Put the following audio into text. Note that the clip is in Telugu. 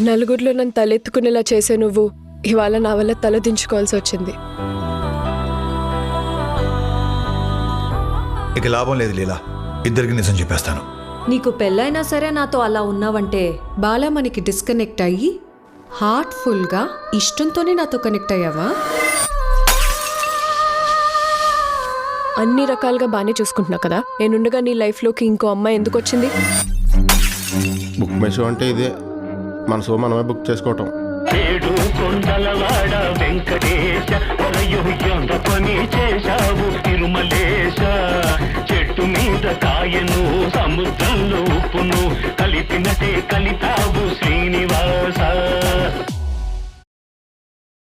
నలుగురిలో నన్ను తలెత్తుకునేలా చేసే నువ్వు ఇవాళ నా వల్ల తల దించుకోవాల్సి వచ్చింది. ఇక లాభం లేదు లీలా, ఇద్దరికి నిజం చెప్పేస్తాను. నీకు పెళ్ళైనా సరే నాతో అలా ఉన్నావంటే బాలా మనకి డిస్కనెక్ట్ అయ్యి హార్ట్ఫుల్గా ఇష్టంతోనే నాతో కనెక్ట్ అయ్యావా? అన్ని రకాలుగా బాగానే చూసుకుంటున్నా కదా, నేనుండగా నీ లైఫ్లోకి ఇంకో అమ్మాయి ఎందుకు వచ్చింది? బుక్ మై షో అంటే ఇదే, మన షో మనమే బుక్ చేసుకోవటం. ఏడు కొండలవాడ వెంకటేశ పని చేశావు తిరుమలేశ. చెట్టు మీద కాయను సముద్రంలో ఉప్పును కలిపినటే కలిపావు శ్రీనివాస.